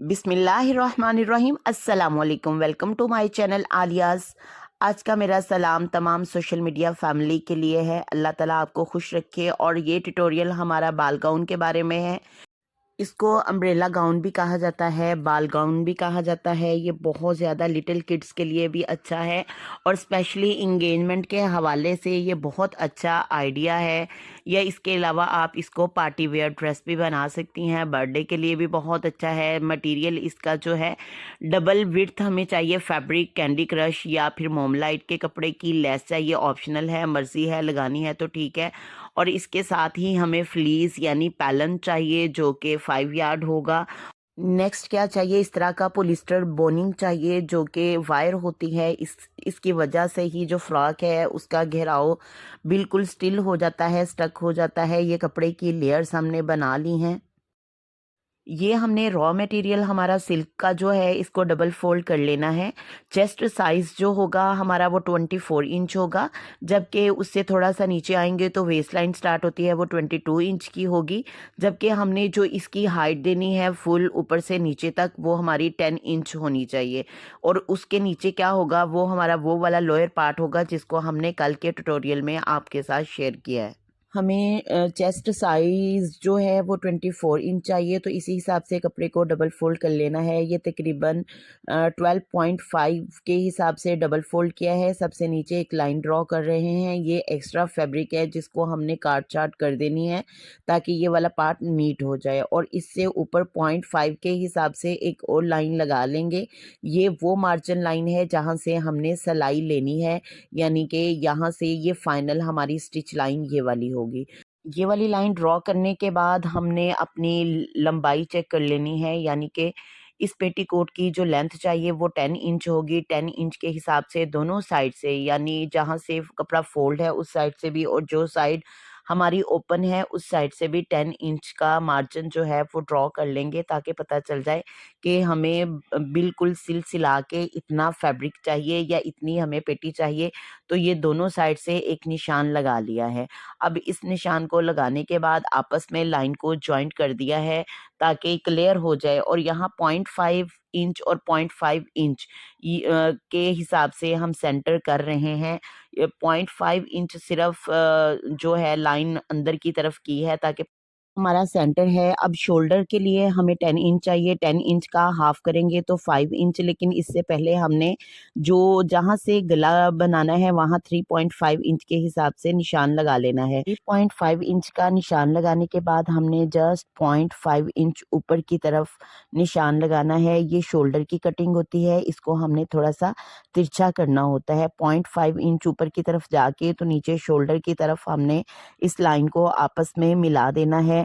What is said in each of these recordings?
बिस्मिल्लाहिर्रहमानिर्रहीम अस्सलाम वालेकुम। Welcome to my channel Aliyaz. आज का मेरा सलाम तमाम सोशल मीडिया फैमिली के लिए है। अल्लाह ताला आपको खुश रखे। और ये ट्यूटोरियल हमारा बाल गाउन के बारे में है। इसको अम्ब्रेला गाउन भी कहा जाता है, बाल गाउन भी कहा जाता है। ये बहुत ज़्यादा लिटिल किड्स के लिए भी अच्छा है और स्पेशली इंगेजमेंट के हवाले से ये बहुत अच्छा आइडिया है। या इसके अलावा आप इसको पार्टी वेयर ड्रेस भी बना सकती हैं, बर्थडे के लिए भी बहुत अच्छा है। मटेरियल इसका जो है डबल विड्थ हमें चाहिए। फैब्रिक कैंडी क्रश या फिर मोमलाइट के कपड़े की लेस चाहिए, ऑप्शनल है, मर्जी है लगानी है तो ठीक है। और इसके साथ ही हमें फ्लीस यानी पैलन चाहिए जो कि 5 यार्ड होगा। नेक्स्ट क्या चाहिए, इस तरह का पोलिस्टर बोनिंग चाहिए जो कि वायर होती है। इसकी वजह से ही जो फ्रॉक है उसका घेराव बिल्कुल स्टिल हो जाता है, स्टक हो जाता है। ये कपड़े की लेयर्स हमने बना ली हैं। ये हमने रॉ मटेरियल हमारा सिल्क का जो है इसको डबल फोल्ड कर लेना है। चेस्ट साइज़ जो होगा हमारा वो 24 इंच होगा, जबकि उससे थोड़ा सा नीचे आएंगे तो वेस्ट लाइन स्टार्ट होती है वो 22 इंच की होगी। जबकि हमने जो इसकी हाइट देनी है फुल ऊपर से नीचे तक वो हमारी 10 इंच होनी चाहिए। और उसके नीचे क्या होगा वो हमारा वो वाला लोअर पार्ट होगा जिसको हमने कल के ट्यूटोरियल में आपके साथ शेयर किया है। हमें चेस्ट साइज़ जो है वो 24 इंच चाहिए, तो इसी हिसाब से कपड़े को डबल फोल्ड कर लेना है। ये तकरीबन 12.5 के हिसाब से डबल फोल्ड किया है। सबसे नीचे एक लाइन ड्रॉ कर रहे हैं। ये एक्स्ट्रा फैब्रिक है जिसको हमने काट चाट कर देनी है ताकि ये वाला पार्ट नीट हो जाए। और इससे ऊपर 0.5 के हिसाब से एक और लाइन लगा लेंगे। ये वो मार्जिन लाइन है जहाँ से हमने सिलाई लेनी है, यानी कि यहाँ से ये फाइनल हमारी स्टिच लाइन ये वाली होगी। ये वाली लाइन ड्रॉ करने के बाद हमने अपनी लंबाई चेक कर लेनी है, यानी कि इस पेटीकोट की जो लेंथ चाहिए वो 10 इंच होगी। 10 इंच के हिसाब से दोनों साइड से, यानी जहाँ से कपड़ा फोल्ड है उस साइड से भी और जो साइड हमारी ओपन है उस साइड से भी 10 इंच का मार्जिन जो है वो ड्रॉ कर लेंगे ताकि पता चल जाए कि हमें बिल्कुल सिला के इतना फैब्रिक चाहिए या इतनी हमें पेटी चाहिए। तो ये दोनों साइड से एक निशान लगा लिया है। अब इस निशान को लगाने के बाद आपस में लाइन को जॉइंट कर दिया है ताकि क्लियर हो जाए। और यहाँ 0.5 इंच और 0.5 इंच के हिसाब से हम सेंटर कर रहे हैं। 0.5 इंच सिर्फ जो है लाइन अंदर की तरफ की है ताकि हमारा सेंटर है। अब शोल्डर के लिए हमें 10 इंच चाहिए। 10 इंच का हाफ करेंगे तो 5 इंच, लेकिन इससे पहले हमने जो जहाँ से गला बनाना है वहाँ 3.5 इंच के हिसाब से निशान लगा लेना है। 3.5 इंच का निशान लगाने के बाद हमने जस्ट 0.5 इंच ऊपर की तरफ निशान लगाना है। ये शोल्डर की कटिंग होती है, इसको हमने थोड़ा सा तिरछा करना होता है। 0.5 इंच ऊपर की तरफ जाके तो नीचे शोल्डर की तरफ हमने इस लाइन को आपस में मिला देना है।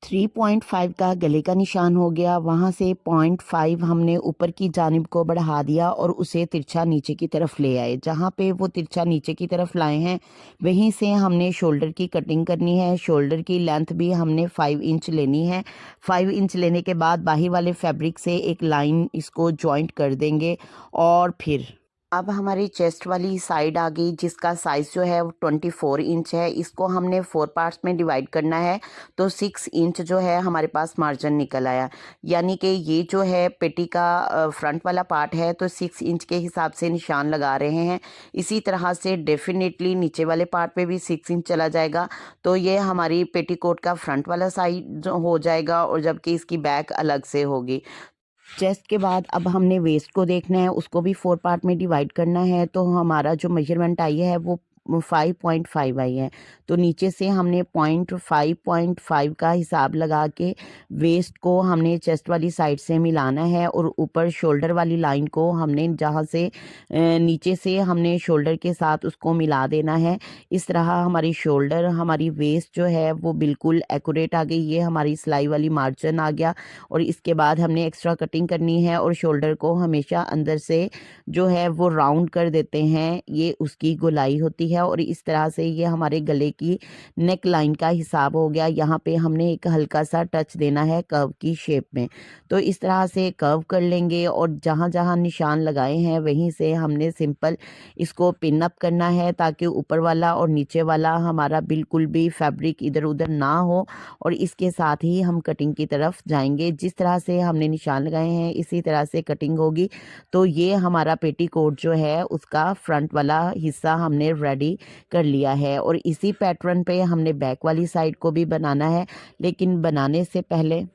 3.5 का गले का निशान हो गया, वहाँ से 0.5 हमने ऊपर की जानिब को बढ़ा दिया और उसे तिरछा नीचे की तरफ ले आए। जहाँ पे वो तिरछा नीचे की तरफ लाए हैं वहीं से हमने शोल्डर की कटिंग करनी है। शोल्डर की लेंथ भी हमने 5 इंच लेनी है। 5 इंच लेने के बाद बाहर वाले फैब्रिक से एक लाइन इसको जॉइंट कर देंगे। और फिर अब हमारी चेस्ट वाली साइड आ गई जिसका साइज़ जो है वो 24 इंच है। इसको हमने 4 पार्ट्स में डिवाइड करना है तो 6 इंच जो है हमारे पास मार्जिन निकल आया। यानी कि ये जो है पेटी का फ्रंट वाला पार्ट है तो 6 इंच के हिसाब से निशान लगा रहे हैं। इसी तरह से डेफिनेटली नीचे वाले पार्ट पे भी 6 इंच चला जाएगा तो ये हमारी पेटीकोट का फ्रंट वाला साइड हो जाएगा और जबकि इसकी बैक अलग से होगी। चेस्ट के बाद अब हमने वेस्ट को देखना है, उसको भी 4 पार्ट में डिवाइड करना है। तो हमारा जो मेजरमेंट आई है वो 5.5 आई है। तो नीचे से हमने 0.5 का हिसाब लगा के वेस्ट को हमने चेस्ट वाली साइड से मिलाना है और ऊपर शोल्डर वाली लाइन को हमने जहाँ से नीचे से हमने शोल्डर के साथ उसको मिला देना है। इस तरह हमारी शोल्डर हमारी वेस्ट जो है वो बिल्कुल एक्यूरेट आ गई। ये हमारी सिलाई वाली मार्जिन आ गया। और इसके बाद हमने एक्स्ट्रा कटिंग करनी है और शोल्डर को हमेशा अंदर से जो है वो राउंड कर देते हैं, ये उसकी गोलाई होती है। है और इस तरह से ये हमारे गले की नेक लाइन का हिसाब हो गया। यहाँ पे हमने एक हल्का सा टच देना है कर्व की शेप में। तो इस तरह से कर्व कर लेंगे और जहाँ जहाँ निशान लगाए हैं वहीं से हमने सिंपल इसको पिन अप करना है ताकि ऊपर वाला और नीचे वाला हमारा बिल्कुल भी फैब्रिक इधर उधर ना हो। और इसके साथ ही हम कटिंग की तरफ जाएंगे। जिस तरह से हमने निशान लगाए हैं इसी तरह से कटिंग होगी। तो ये हमारा पेटीकोट जो है उसका फ्रंट वाला हिस्सा हमने रेडी कर लिया है और इसी पैटर्न पे हमने बैक वाली साइड को भी बनाना है। लेकिन बनाने से पहले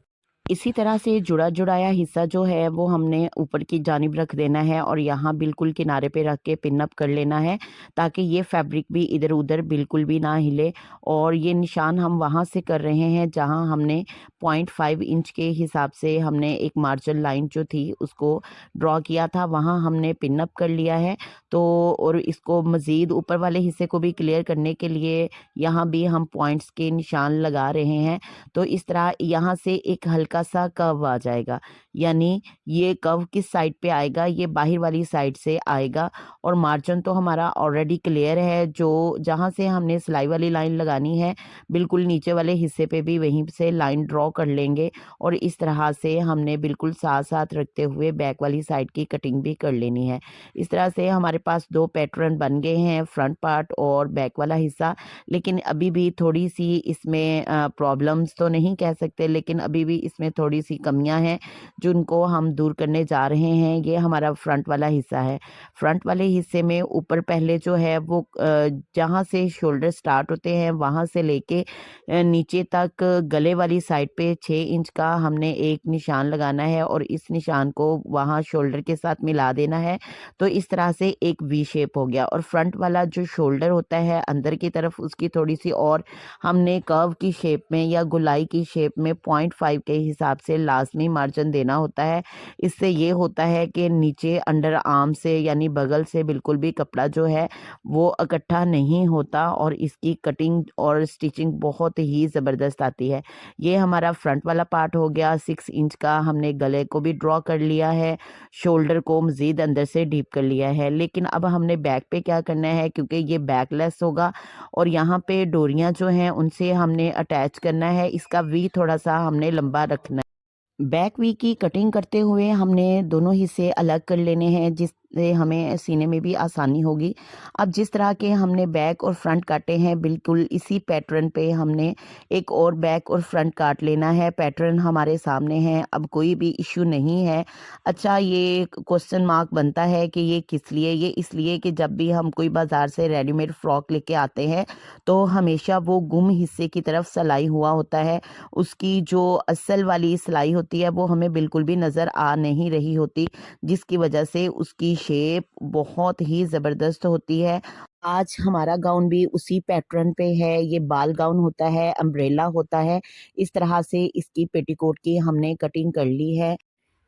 इसी तरह से जुड़ा जुड़ाया हिस्सा जो है वो हमने ऊपर की जानिब रख देना है और यहाँ बिल्कुल किनारे पे रख के पिन अप कर लेना है ताकि ये फैब्रिक भी इधर उधर बिल्कुल भी ना हिले। और ये निशान हम वहाँ से कर रहे हैं जहाँ हमने 0.5 इंच के हिसाब से हमने एक मार्जिन लाइन जो थी उसको ड्रॉ किया था, वहाँ हमने पिन अप कर लिया है। तो और इसको मज़ीद ऊपर वाले हिस्से को भी क्लियर करने के लिए यहाँ भी हम पॉइंट्स के निशान लगा रहे हैं। तो इस तरह यहाँ से एक हल्का सा कर्व आ जाएगा, यानी ये कर्व किस साइड पे आएगा, ये बाहर वाली साइड से आएगा। और मार्जिन तो हमारा ऑलरेडी क्लियर है, जो जहाँ से हमने सिलाई वाली लाइन लगानी है बिल्कुल नीचे वाले हिस्से पे भी वहीं से लाइन ड्रॉ कर लेंगे। और इस तरह से हमने बिल्कुल साथ साथ रखते हुए बैक वाली साइड की कटिंग भी कर लेनी है। इस तरह से हमारे पास दो पैटर्न बन गए हैं, फ्रंट पार्ट और बैक वाला हिस्सा। लेकिन अभी भी थोड़ी सी इसमें प्रॉब्लम्स तो नहीं कह सकते, लेकिन अभी भी इसमें थोड़ी सी कमियां हैं जिनको हम दूर करने जा रहे हैं। ये हमारा फ्रंट वाला हिस्सा है। फ्रंट वाले हिस्से में ऊपर पहले जो है वो जहाँ से शोल्डर स्टार्ट होते हैं वहाँ से लेके नीचे तक गले वाली साइड पे 6 इंच का हमने एक निशान लगाना है और इस निशान को वहाँ शोल्डर के साथ मिला देना है। तो इस तरह से एक वी शेप हो गया। और फ्रंट वाला जो शोल्डर होता है अंदर की तरफ उसकी थोड़ी सी और हमने कर्व की शेप में या गोलाई की शेप में 0.5 के हिसाब से लाजमी मार्जिन देना होता है। इससे ये होता है कि नीचे अंडर आर्म से यानी बगल से बिल्कुल भी कपड़ा जो है वो इकट्ठा नहीं होता और इसकी कटिंग और स्टिचिंग बहुत ही ज़बरदस्त आती है। ये हमारा फ्रंट वाला पार्ट हो गया। 6 इंच का हमने गले को भी ड्रॉ कर लिया है, शोल्डर को मज़ीद अंदर से डीप कर लिया है। लेकिन अब हमने बैक पे क्या करना है, क्योंकि ये बैकलेस होगा और यहाँ पे डोरियाँ जो हैं उनसे हमने अटैच करना है। इसका वी थोड़ा सा हमने लंबा रखना है। बैक वी की कटिंग करते हुए हमने दोनों हिस्से अलग कर लेने हैं जिससे हमें सीने में भी आसानी होगी। अब जिस तरह के हमने बैक और फ्रंट काटे हैं बिल्कुल इसी पैटर्न पे हमने एक और बैक और फ्रंट काट लेना है। पैटर्न हमारे सामने है, अब कोई भी इश्यू नहीं है। अच्छा, ये क्वेश्चन मार्क बनता है कि ये किस लिए? ये इसलिए कि जब भी हम कोई बाज़ार से रेडीमेड फ्रॉक लेके आते हैं तो हमेशा वो गुम हिस्से की तरफ सिलाई हुआ होता है। उसकी जो असल वाली सिलाई होती है वो हमें बिल्कुल भी नज़र आ नहीं रही होती, जिसकी वजह से उसकी शेप बहुत ही ज़बरदस्त होती है। आज हमारा गाउन भी उसी पैटर्न पे है। ये बाल गाउन होता है, अम्ब्रेला होता है। इस तरह से इसकी पेटीकोट की हमने कटिंग कर ली है।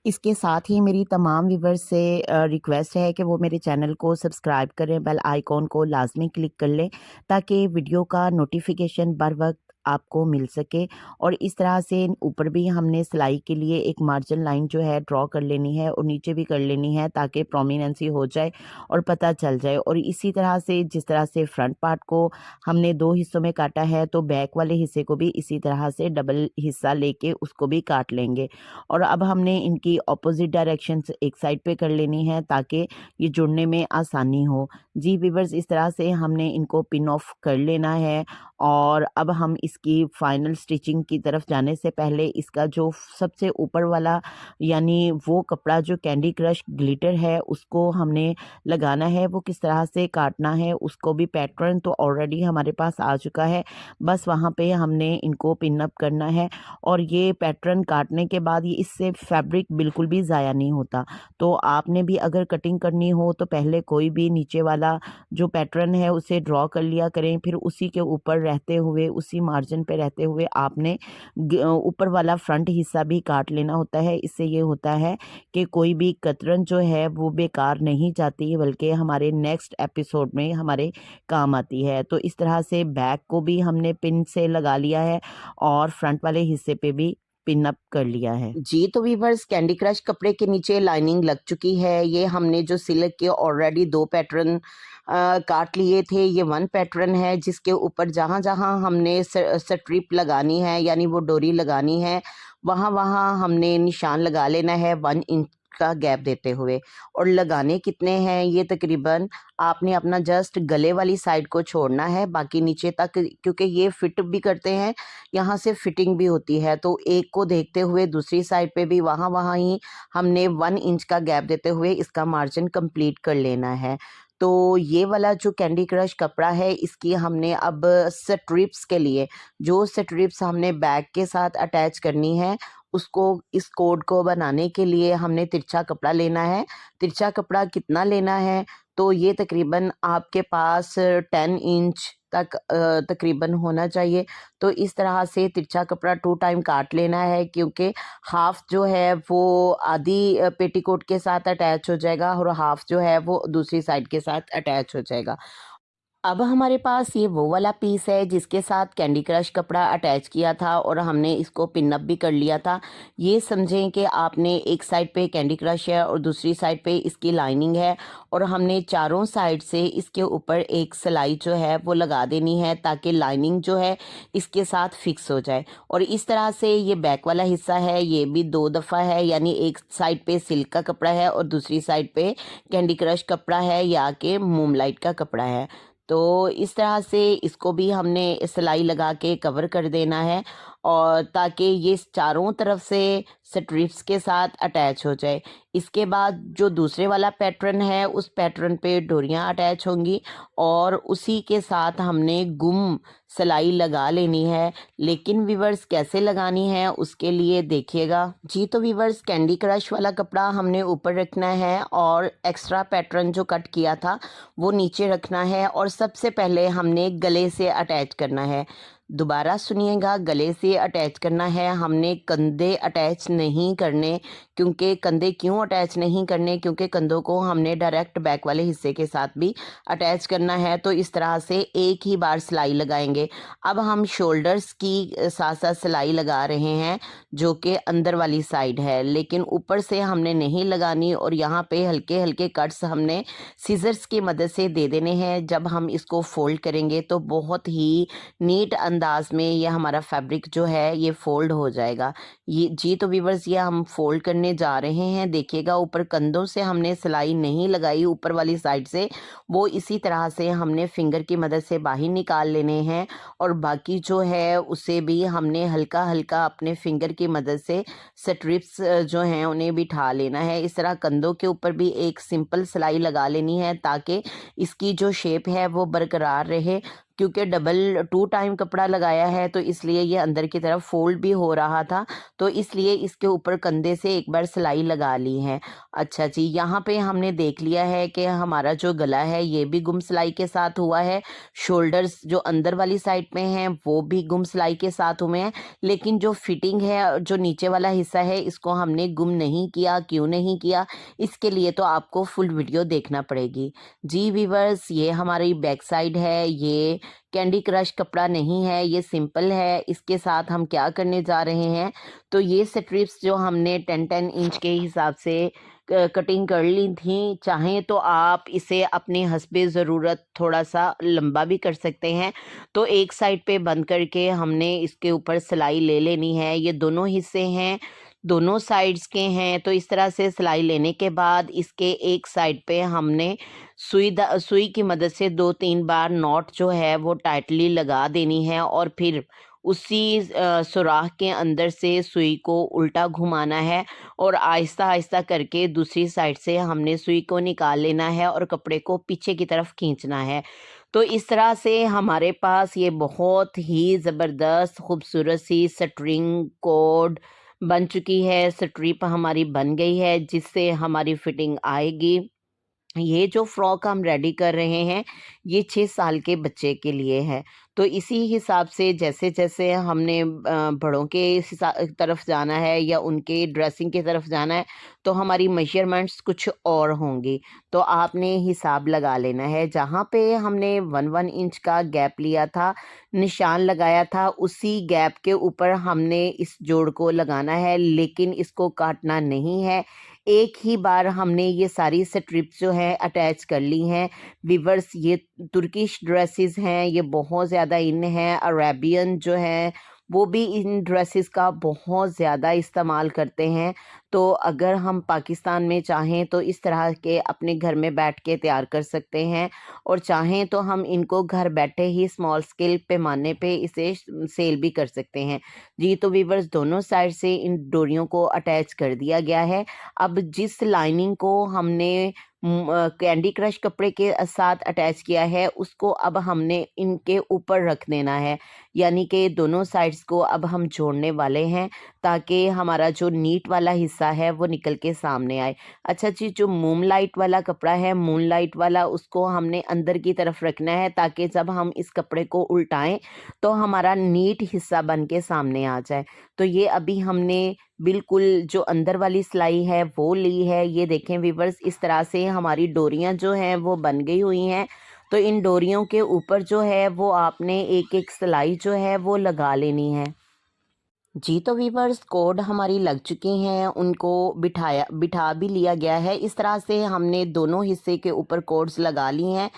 इसके साथ ही मेरी तमाम व्यूवर्स से रिक्वेस्ट है कि वो मेरे चैनल को सब्सक्राइब करें, बेल आइकॉन को लाजमी क्लिक कर लें ताकि वीडियो का नोटिफिकेशन बर वक्त आपको मिल सके। और इस तरह से ऊपर भी हमने सिलाई के लिए एक मार्जिन लाइन जो है ड्रॉ कर लेनी है और नीचे भी कर लेनी है ताकि प्रोमिनेंसी हो जाए और पता चल जाए। और इसी तरह से जिस तरह से फ्रंट पार्ट को हमने दो हिस्सों में काटा है तो बैक वाले हिस्से को भी इसी तरह से डबल हिस्सा लेके उसको भी काट लेंगे। और अब हमने इनकी ऑपोजिट डायरेक्शन एक साइड पे कर लेनी है ताकि ये जुड़ने में आसानी हो। जी व्यूअर्स, इस तरह से हमने इनको पिन ऑफ कर लेना है। और अब हम इसकी फाइनल स्टिचिंग की तरफ जाने से पहले इसका जो सबसे ऊपर वाला यानी वो कपड़ा जो कैंडी क्रश ग्लिटर है उसको हमने लगाना है। वो किस तरह से काटना है उसको भी पैटर्न तो ऑलरेडी हमारे पास आ चुका है, बस वहाँ पे हमने इनको पिन अप करना है। और ये पैटर्न काटने के बाद ये इससे फैब्रिक बिल्कुल भी ज़ाया नहीं होता। तो आपने भी अगर कटिंग करनी हो तो पहले कोई भी नीचे वाला जो पैटर्न है उसे ड्रॉ कर लिया करें, फिर उसी के ऊपर रहते हुए उसी मार्जिन पे रहते हुए आपने ऊपर वाला फ्रंट हिस्सा भी काट लेना होता है। इससे ये होता है कि कोई भी कतरन जो है वो बेकार नहीं जाती बल्कि हमारे नेक्स्ट एपिसोड में हमारे काम आती है। तो इस तरह से बैक को भी हमने पिन से लगा लिया है और फ्रंट वाले हिस्से पे भी पिन अप कर लिया है। जी तो वीवर्स, कैंडी क्रश कपड़े के नीचे लाइनिंग लग चुकी है। ये हमने जो सिलक के ऑलरेडी 2 पैटर्न काट लिए थे, ये 1 पैटर्न है जिसके ऊपर जहाँ जहाँ हमने स्ट्रिप लगानी है यानी वो डोरी लगानी है, वहाँ वहाँ हमने निशान लगा लेना है 1 इंच का गैप देते हुए। और लगाने कितने हैं, ये तकरीबन आपने अपना जस्ट गले वाली साइड को छोड़ना है, बाकी नीचे तक, क्योंकि ये फिट भी करते हैं, यहाँ से फिटिंग भी होती है, तो एक को देखते हुए दूसरी साइड पे भी वहाँ वहाँ ही हमने 1 इंच का गैप देते हुए इसका मार्जिन कंप्लीट कर लेना है। तो ये वाला जो कैंडी क्रश कपड़ा है, इसकी हमने अब स्ट्रिप्स के लिए, जो स्ट्रिप्स हमने बैग के साथ अटैच करनी है, उसको, इस कोड को बनाने के लिए हमने तिरछा कपड़ा लेना है। तिरछा कपड़ा कितना लेना है, तो ये तकरीबन आपके पास 10 इंच तक तकरीबन होना चाहिए। तो इस तरह से तिरछा कपड़ा 2 टाइम काट लेना है, क्योंकि हाफ जो है वो आधी पेटीकोट के साथ अटैच हो जाएगा और हाफ जो है वो दूसरी साइड के साथ अटैच हो जाएगा। अब हमारे पास ये वो वाला पीस है जिसके साथ कैंडी क्रश कपड़ा अटैच किया था और हमने इसको पिन अप भी कर लिया था। ये समझें कि आपने एक साइड पे कैंडी क्रश है और दूसरी साइड पे इसकी लाइनिंग है, और हमने चारों साइड से इसके ऊपर एक सिलाई जो है वो लगा देनी है, ताकि लाइनिंग जो है इसके साथ फिक्स हो जाए। और इस तरह से ये बैक वाला हिस्सा है, ये भी 2 दफ़ा है, यानी एक साइड पे सिल्क का कपड़ा है और दूसरी साइड पे कैंडी क्रश कपड़ा है या कि मूनलाइट का कपड़ा है। तो इस तरह से इसको भी हमने सिलाई लगा के कवर कर देना है, और ताकि ये चारों तरफ से स्ट्रिप्स के साथ अटैच हो जाए। इसके बाद जो दूसरे वाला पैटर्न है, उस पैटर्न पे डोरियां अटैच होंगी और उसी के साथ हमने गुम सिलाई लगा लेनी है। लेकिन वीवर्स कैसे लगानी है उसके लिए देखिएगा। जी तो वीवर्स, कैंडी क्रश वाला कपड़ा हमने ऊपर रखना है और एक्स्ट्रा पैटर्न जो कट किया था वो नीचे रखना है, और सबसे पहले हमने गले से अटैच करना है। दोबारा सुनिएगा, गले से अटैच करना है, हमने कंधे अटैच नहीं करने। क्योंकि कंधे क्यों अटैच नहीं करने, क्योंकि कंधों को हमने डायरेक्ट बैक वाले हिस्से के साथ भी अटैच करना है। तो इस तरह से एक ही बार सिलाई लगाएंगे। अब हम शोल्डर्स की साथ साथ सिलाई लगा रहे हैं, जो कि अंदर वाली साइड है, लेकिन ऊपर से हमने नहीं लगानी, और यहाँ पे हल्के हल्के कट्स हमने सीजर्स की मदद से दे देने हैं। जब हम इसको फोल्ड करेंगे तो बहुत ही नीट अंदाज में ये हमारा फैब्रिक जो है ये फोल्ड हो जाएगा। ये जी तो व्यूअर्स, ये हम फोल्ड करने जा रहे हैं। देखिएगा, ऊपर कंधों से हमने सिलाई नहीं लगाई, ऊपर वाली साइड से, वो इसी तरह से हमने फिंगर की मदद से बाहर निकाल लेने हैं, और बाकी जो है उसे भी हमने हल्का हल्का अपने फिंगर की मदद से स्ट्रिप्स जो हैं उन्हें बिठा लेना है। इस तरह कंधों के ऊपर भी एक सिंपल सिलाई लगा लेनी है, ताकि इसकी जो शेप है वो बरकरार रहे। क्योंकि डबल 2 टाइम कपड़ा लगाया है, तो इसलिए ये अंदर की तरफ फोल्ड भी हो रहा था, तो इसलिए इसके ऊपर कंधे से एक बार सिलाई लगा ली है। अच्छा जी, यहाँ पे हमने देख लिया है कि हमारा जो गला है ये भी गुम सिलाई के साथ हुआ है, शोल्डर्स जो अंदर वाली साइड में हैं वो भी गुम सिलाई के साथ हुए हैं, लेकिन जो फिटिंग है, जो नीचे वाला हिस्सा है, इसको हमने गुम नहीं किया। क्यों नहीं किया, इसके लिए तो आपको फुल वीडियो देखना पड़ेगी। जी वीवर्स, ये हमारी बैक साइड है, ये कैंडी क्रश कपड़ा नहीं है, ये सिंपल है। इसके साथ हम क्या करने जा रहे हैं, तो ये स्ट्रिप्स जो हमने 10-10 इंच के हिसाब से कटिंग कर ली थी, चाहें तो आप इसे अपने हस्बे ज़रूरत थोड़ा सा लंबा भी कर सकते हैं। तो एक साइड पे बंद करके हमने इसके ऊपर सिलाई ले लेनी है। ये दोनों हिस्से हैं, दोनों साइड्स के हैं, तो इस तरह से सिलाई लेने के बाद इसके एक साइड पे हमने सुई की मदद से 2-3 बार नॉट जो है वो टाइटली लगा देनी है, और फिर उसी सुराख के अंदर से सुई को उल्टा घुमाना है, और आहिस्ता आहिस्ता करके दूसरी साइड से हमने सुई को निकाल लेना है और कपड़े को पीछे की तरफ खींचना है। तो इस तरह से हमारे पास ये बहुत ही ज़बरदस्त खूबसूरत सी स्ट्रिंग कोड बन चुकी है। स्ट्रिप हमारी बन गई है, जिससे हमारी फिटिंग आएगी। ये जो फ्रॉक हम रेडी कर रहे हैं, ये 6 साल के बच्चे के लिए है। तो इसी हिसाब से जैसे जैसे हमने बड़ों के तरफ जाना है या उनके ड्रेसिंग की तरफ जाना है, तो हमारी मेजरमेंट्स कुछ और होंगी। तो आपने हिसाब लगा लेना है, जहाँ पे हमने 1-1 इंच का गैप लिया था, निशान लगाया था, उसी गैप के ऊपर हमने इस जोड़ को लगाना है, लेकिन इसको काटना नहीं है। एक ही बार हमने ये सारी स्ट्रिप्स जो है अटैच कर ली हैं। वीवर्स, ये तुर्किश ड्रेसेस हैं, ये बहुत ज़्यादा इन हैं। अरेबियन जो हैं वो भी इन ड्रेसेस का बहुत ज़्यादा इस्तेमाल करते हैं। तो अगर हम पाकिस्तान में चाहें तो इस तरह के अपने घर में बैठ के तैयार कर सकते हैं, और चाहें तो हम इनको घर बैठे ही स्मॉल स्केल पैमाने पे इसे सेल भी कर सकते हैं। जी, तो वीवर्स, दोनों साइड से इन डोरियों को अटैच कर दिया गया है। अब जिस लाइनिंग को हमने कैंडी क्रश कपड़े के साथ अटैच किया है, उसको अब हमने इनके ऊपर रख देना है, यानी कि दोनों साइड्स को अब हम जोड़ने वाले हैं, ताकि हमारा जो नीट वाला हिस्सा है वो निकल के सामने आए। अच्छा जी, जो मूनलाइट वाला कपड़ा है, मूनलाइट वाला, उसको हमने अंदर की तरफ रखना है, ताकि जब हम इस कपड़े को उल्टाएं तो हमारा नीट हिस्सा बन के सामने आ जाए। तो ये अभी हमने बिल्कुल जो अंदर वाली सिलाई है वो ली है। ये देखें वीवर्स, इस तरह से हमारी डोरियां जो हैं वो बन गई हुई हैं। तो इन डोरियों के ऊपर जो है वो आपने एक एक सिलाई जो है वो लगा लेनी है। जी, तो वीवर्स, कोड हमारी लग चुकी हैं, उनको बिठा भी लिया गया है। इस तरह से हमने दोनों हिस्से के ऊपर कोड्स लगा ली हैं।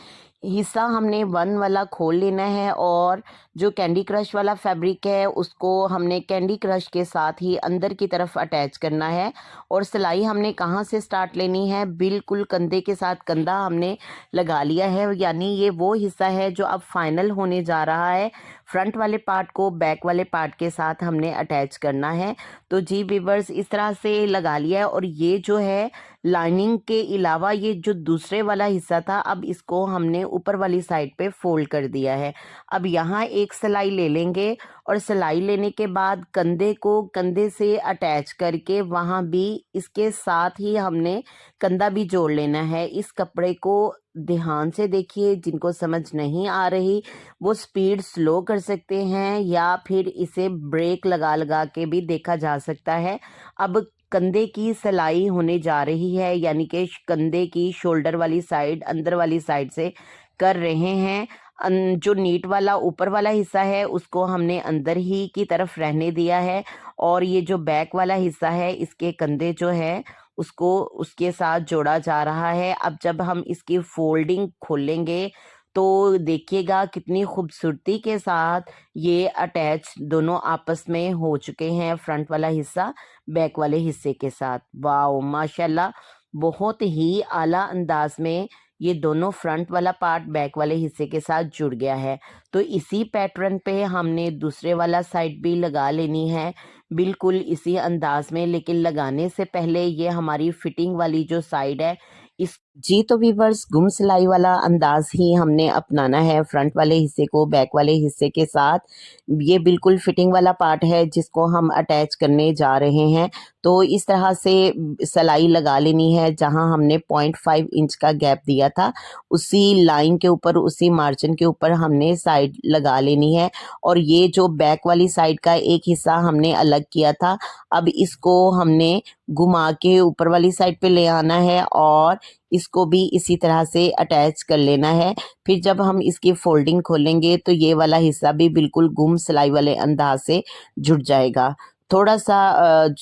हिस्सा हमने 1 वाला खोल लेना है, और जो कैंडी क्रश वाला फैब्रिक है उसको हमने कैंडी क्रश के साथ ही अंदर की तरफ अटैच करना है। और सिलाई हमने कहाँ से स्टार्ट लेनी है, बिल्कुल कंधे के साथ कंधा हमने लगा लिया है, यानी ये वो हिस्सा है जो अब फाइनल होने जा रहा है। फ्रंट वाले पार्ट को बैक वाले पार्ट के साथ हमने अटैच करना है। तो जी वीवर्स, इस तरह से लगा लिया है। और ये जो है लाइनिंग के अलावा ये जो दूसरे वाला हिस्सा था, अब इसको हमने ऊपर वाली साइड पे फोल्ड कर दिया है। अब यहाँ एक सिलाई ले लेंगे, और सिलाई लेने के बाद कंधे को कंधे से अटैच करके वहाँ भी इसके साथ ही हमने कंधा भी जोड़ लेना है। इस कपड़े को ध्यान से देखिए, जिनको समझ नहीं आ रही वो स्पीड स्लो कर सकते हैं, या फिर इसे ब्रेक लगा लगा के भी देखा जा सकता है। अब कंधे की सिलाई होने जा रही है, यानी कि कंधे की शोल्डर वाली साइड अंदर वाली साइड से कर रहे हैं। जो नीट वाला ऊपर वाला हिस्सा है उसको हमने अंदर ही की तरफ रहने दिया है, और ये जो बैक वाला हिस्सा है इसके कंधे जो है उसको उसके साथ जोड़ा जा रहा है। अब जब हम इसकी फोल्डिंग खोलेंगे तो देखिएगा कितनी खूबसूरती के साथ ये अटैच दोनों आपस में हो चुके हैं, फ्रंट वाला हिस्सा बैक वाले हिस्से के साथ। वाओ, माशाल्लाह, बहुत ही आला अंदाज में ये दोनों फ्रंट वाला पार्ट बैक वाले हिस्से के साथ जुड़ गया है। तो इसी पैटर्न पे हमने दूसरे वाला साइड भी लगा लेनी है, बिल्कुल इसी अंदाज में। लेकिन लगाने से पहले ये हमारी फिटिंग वाली जो साइड है इस जी, तो वीवर्स, गुम सिलाई वाला अंदाज ही हमने अपनाना है फ्रंट वाले हिस्से को बैक वाले हिस्से के साथ। ये बिल्कुल फिटिंग वाला पार्ट है जिसको हम अटैच करने जा रहे हैं। तो इस तरह से सिलाई लगा लेनी है, जहां हमने 0.5 इंच का गैप दिया था उसी लाइन के ऊपर, उसी मार्जिन के ऊपर हमने साइड लगा लेनी है। और ये जो बैक वाली साइड का एक हिस्सा हमने अलग किया था, अब इसको हमने घुमा के ऊपर वाली साइड पे ले आना है, और इसको भी इसी तरह से अटैच कर लेना है। फिर जब हम इसकी फोल्डिंग खोलेंगे तो ये वाला हिस्सा भी बिल्कुल गुम सिलाई वाले अंदाज से जुड़ जाएगा। थोड़ा सा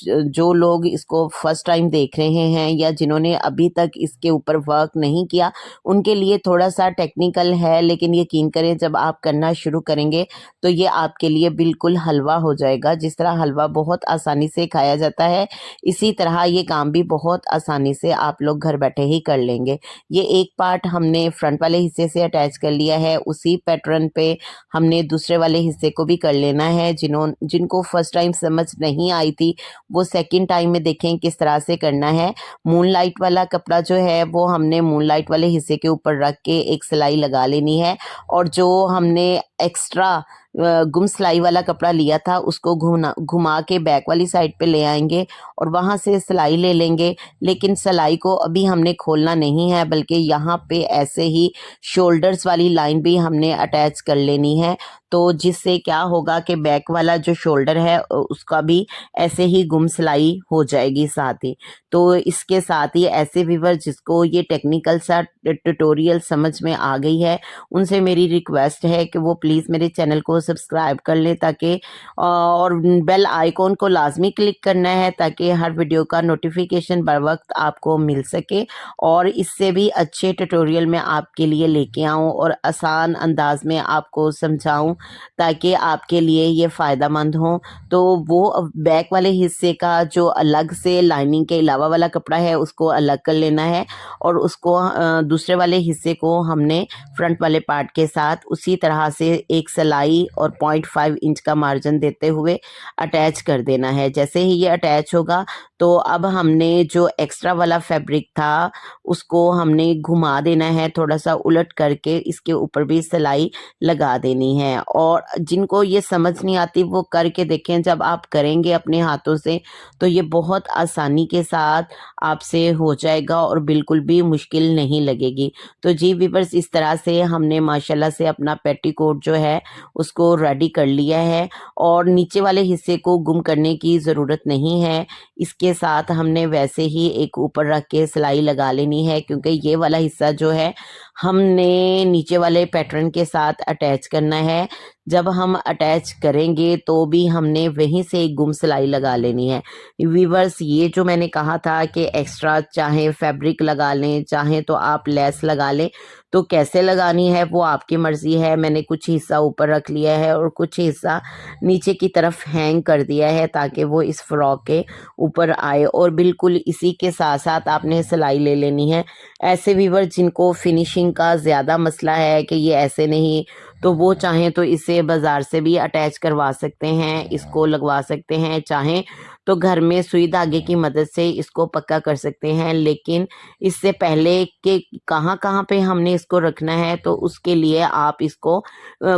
जो लोग इसको फर्स्ट टाइम देख रहे हैं या जिन्होंने अभी तक इसके ऊपर वर्क नहीं किया, उनके लिए थोड़ा सा टेक्निकल है, लेकिन यकीन करें जब आप करना शुरू करेंगे तो ये आपके लिए बिल्कुल हलवा हो जाएगा। जिस तरह हलवा बहुत आसानी से खाया जाता है, इसी तरह ये काम भी बहुत आसानी से आप लोग घर बैठे ही कर लेंगे। ये एक पार्ट हमने फ्रंट वाले हिस्से से अटैच कर लिया है, उसी पैटर्न पे हमने दूसरे वाले हिस्से को भी कर लेना है। जिनको फर्स्ट टाइम समझ नहीं आई थी वो सेकंड टाइम में देखें किस तरह से करना है। मूनलाइट वाला कपड़ा जो है वो हमने मूनलाइट वाले हिस्से के ऊपर रख के एक सिलाई लगा लेनी है, और जो हमने एक्स्ट्रा गुम सिलाई वाला कपड़ा लिया था उसको घुमा के बैक वाली साइड पे ले आएंगे, और वहाँ से सिलाई ले लेंगे। लेकिन सिलाई को अभी हमने खोलना नहीं है, बल्कि यहाँ पे ऐसे ही शोल्डर्स वाली लाइन भी हमने अटैच कर लेनी है। तो जिससे क्या होगा कि बैक वाला जो शोल्डर है उसका भी ऐसे ही गुम सिलाई हो जाएगी साथ ही। तो इसके साथ ही ऐसे व्यूअर जिसको ये टेक्निकल सा ट्यूटोरियल समझ में आ गई है, उनसे मेरी रिक्वेस्ट है कि वो प्लीज़ मेरे चैनल को सब्सक्राइब कर लें, ताकि और बेल आइकॉन को लाजमी क्लिक करना है ताकि हर वीडियो का नोटिफिकेशन बर वक्त आपको मिल सके और इससे भी अच्छे ट्यूटोरियल मैं आपके लिए लेके आऊँ और आसान अंदाज में आपको समझाऊँ ताकि आपके लिए ये फ़ायदेमंद हो। तो वो बैक वाले हिस्से का जो अलग से लाइनिंग के अलावा वाला कपड़ा है उसको अलग कर लेना है और उसको दूसरे वाले हिस्से को हमने फ्रंट वाले पार्ट के साथ उसी तरह से एक सिलाई और 0.5 इंच का मार्जिन देते हुए अटैच कर देना है। जैसे ही ये अटैच होगा तो अब हमने जो एक्स्ट्रा वाला फैब्रिक था उसको हमने घुमा देना है, थोड़ा सा उलट करके इसके ऊपर भी सिलाई लगा देनी है। और जिनको ये समझ नहीं आती वो करके देखें, जब आप करेंगे अपने हाथों से तो ये बहुत आसानी के साथ आपसे हो जाएगा और बिल्कुल भी मुश्किल नहीं लगेगी। तो जी व्यूअर्स, इस तरह से हमने माशाल्लाह से अपना पेटीकोट जो है उसको रेडी कर लिया है और नीचे वाले हिस्से को गुम करने की ज़रूरत नहीं है। इसके साथ हमने वैसे ही एक ऊपर रख के सिलाई लगा लेनी है, क्योंकि ये वाला हिस्सा जो है हमने नीचे वाले पैटर्न के साथ अटैच करना है। जब हम अटैच करेंगे तो भी हमने वहीं से एक गुम सिलाई लगा लेनी है। व्यूअर्स, ये जो मैंने कहा था कि एक्स्ट्रा चाहे फैब्रिक लगा लें, चाहे तो आप लेस लगा लें, तो कैसे लगानी है वो आपकी मर्ज़ी है। मैंने कुछ हिस्सा ऊपर रख लिया है और कुछ हिस्सा नीचे की तरफ हैंग कर दिया है ताकि वो इस फ्रॉक के ऊपर आए और बिल्कुल इसी के साथ साथ आपने सिलाई ले लेनी है। ऐसे व्यूअर जिनको फिनिशिंग का ज़्यादा मसला है कि ये ऐसे नहीं, तो वो चाहें तो इसे बाज़ार से भी अटैच करवा सकते हैं, इसको लगवा सकते हैं, चाहें तो घर में सुई धागे की मदद से इसको पक्का कर सकते हैं। लेकिन इससे पहले कि कहाँ-कहाँ पे हमने इसको रखना है, तो उसके लिए आप इसको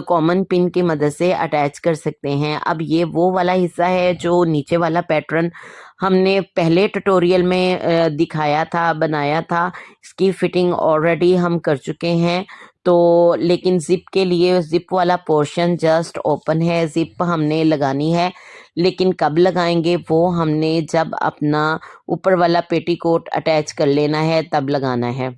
कॉमन पिन की मदद से अटैच कर सकते हैं। अब ये वो वाला हिस्सा है जो नीचे वाला पैटर्न हमने पहले ट्यूटोरियल में दिखाया था, बनाया था। इसकी फिटिंग ऑलरेडी हम कर चुके हैं। तो लेकिन ज़िप के लिए ज़िप वाला पोर्शन जस्ट ओपन है, ज़िप हमने लगानी है। लेकिन कब लगाएंगे वो हमने जब अपना ऊपर वाला पेटीकोट अटैच कर लेना है तब लगाना है।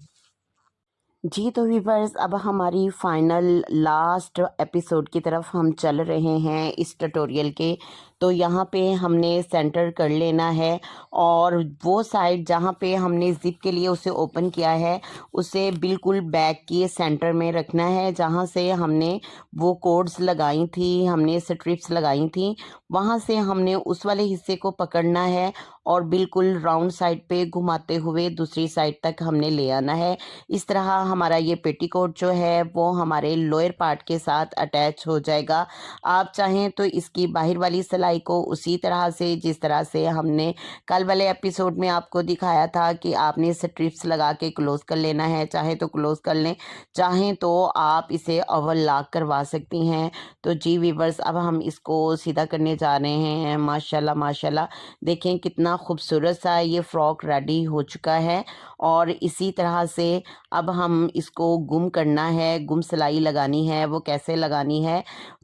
जी तो व्यूवर्स, अब हमारी फाइनल लास्ट एपिसोड की तरफ हम चल रहे हैं इस ट्यूटोरियल के। तो यहाँ पे हमने सेंटर कर लेना है और वो साइड जहाँ पे हमने ज़िप के लिए उसे ओपन किया है उसे बिल्कुल बैक के सेंटर में रखना है, जहाँ से हमने वो कोड्स लगाई थी, हमने स्ट्रिप्स लगाई थी, वहाँ से हमने उस वाले हिस्से को पकड़ना है और बिल्कुल राउंड साइड पे घुमाते हुए दूसरी साइड तक हमने ले आना है। इस तरह हमारा ये पेटीकोट जो है वो हमारे लोअर पार्ट के साथ अटैच हो जाएगा। आप चाहें तो इसकी बाहर वाली सिलाई को उसी तरह से जिस तरह से हमने कल वाले एपिसोड में आपको दिखाया था कि आपने स्ट्रिप्स लगा के क्लोज कर लेना है, चाहे तो क्लोज कर लें, चाहें तो आप इसे ओवरलॉक करवा सकती हैं। तो जी वीवर्स, अब हम इसको सीधा करने जा रहे हैं। माशाल्लाह माशाल्लाह, देखें कितना खूबसूरत सा ये फ्रॉक रेडी हो चुका है और इसी तरह से अब हम इसको गुम करना है, गुम सिलाई लगानी है। वो कैसे लगानी है,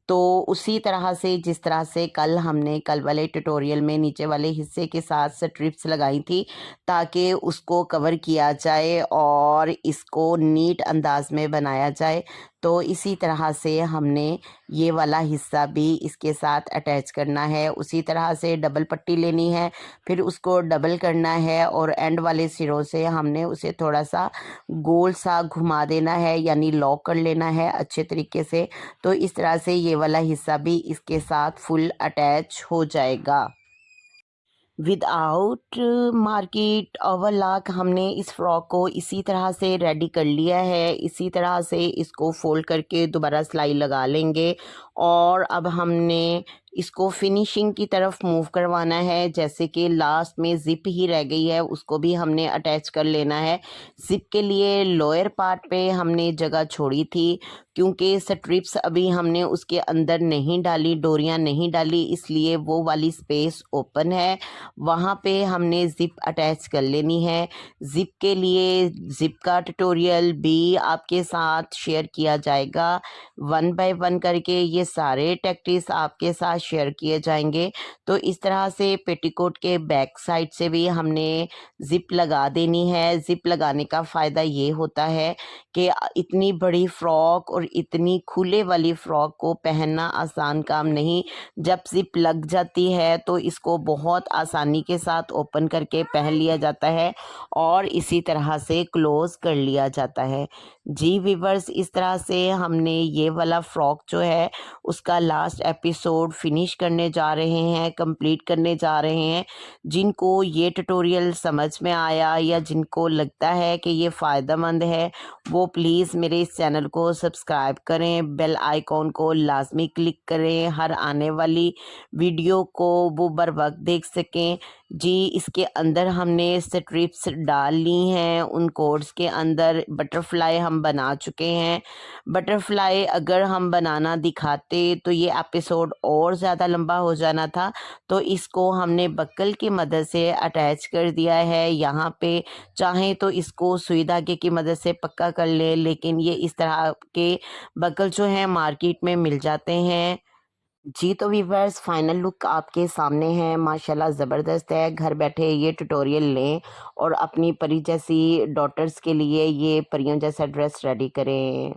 तो उसी तरह से जिस तरह से कल वाले ट्यूटोरियल में नीचे वाले हिस्से के साथ स्ट्रिप्स लगाई थी ताकि उसको कवर किया जाए और इसको नीट अंदाज में बनाया जाए। तो इसी तरह से हमने ये वाला हिस्सा भी इसके साथ अटैच करना है। उसी तरह से डबल पट्टी लेनी है, फिर उसको डबल करना है और एंड वाले सिरों से हमने उसे थोड़ा सा गोल सा घुमा देना है, यानी लॉक कर लेना है अच्छे तरीके से। तो इस तरह से ये वाला हिस्सा भी इसके साथ फुल अटैच हो जाएगा। विदाउट मार्केट ओवरलॉक हमने इस फ्रॉक को इसी तरह से रेडी कर लिया है। इसी तरह से इसको फोल्ड करके दोबारा सिलाई लगा लेंगे और अब हमने इसको फिनिशिंग की तरफ मूव करवाना है। जैसे कि लास्ट में ज़िप ही रह गई है, उसको भी हमने अटैच कर लेना है। ज़िप के लिए लोअर पार्ट पे हमने जगह छोड़ी थी, क्योंकि स्ट्रिप्स अभी हमने उसके अंदर नहीं डाली, डोरियां नहीं डाली, इसलिए वो वाली स्पेस ओपन है, वहाँ पे हमने ज़िप अटैच कर लेनी है। ज़िप के लिए ज़िप का ट्यूटोरियल भी आपके साथ शेयर किया जाएगा, 1 बाय 1 करके ये सारे टैक्टिस आपके साथ शेयर किए जाएंगे। तो इस तरह से पेटीकोट के बैक साइड से भी हमने ज़िप लगा देनी है। ज़िप लगाने का फ़ायदा ये होता है कि इतनी बड़ी फ्रॉक और इतनी खुले वाली फ्रॉक को पहनना आसान काम नहीं। जब ज़िप लग जाती है तो इसको बहुत आसानी के साथ ओपन करके पहन लिया जाता है और इसी तरह से क्लोज़ कर लिया जाता है। जी व्यूअर्स, इस तरह से हमने ये वाला फ्रॉक जो है उसका लास्ट एपिसोड फिनिश करने जा रहे हैं, कंप्लीट करने जा रहे हैं। जिनको ये ट्यूटोरियल समझ में आया या जिनको लगता है कि ये फ़ायदेमंद है, वो प्लीज़ मेरे इस चैनल को सब्सक्राइब करें, बेल आइकॉन को लाजमी क्लिक करें, हर आने वाली वीडियो को वो बर वक्त देख सकें। जी, इसके अंदर हमने स्ट्रिप्स डाल ली हैं, उन कोड्स के अंदर बटरफ्लाई हम बना चुके हैं। बटरफ्लाई अगर हम बनाना दिखाते तो ये एपिसोड और ज़्यादा लंबा हो जाना था, तो इसको हमने बक्कल की मदद से अटैच कर दिया है। यहाँ पे चाहें तो इसको सुई धागे की मदद से पक्का कर लें, लेकिन ये इस तरह के बक्कल जो हैं मार्केट में मिल जाते हैं। जी, तो व्यूअर्स, फाइनल लुक आपके सामने है, माशाल्लाह ज़बरदस्त है। घर बैठे ये ट्यूटोरियल लें और अपनी परी जैसी डॉटर्स के लिए ये परियों जैसा ड्रेस रेडी करें।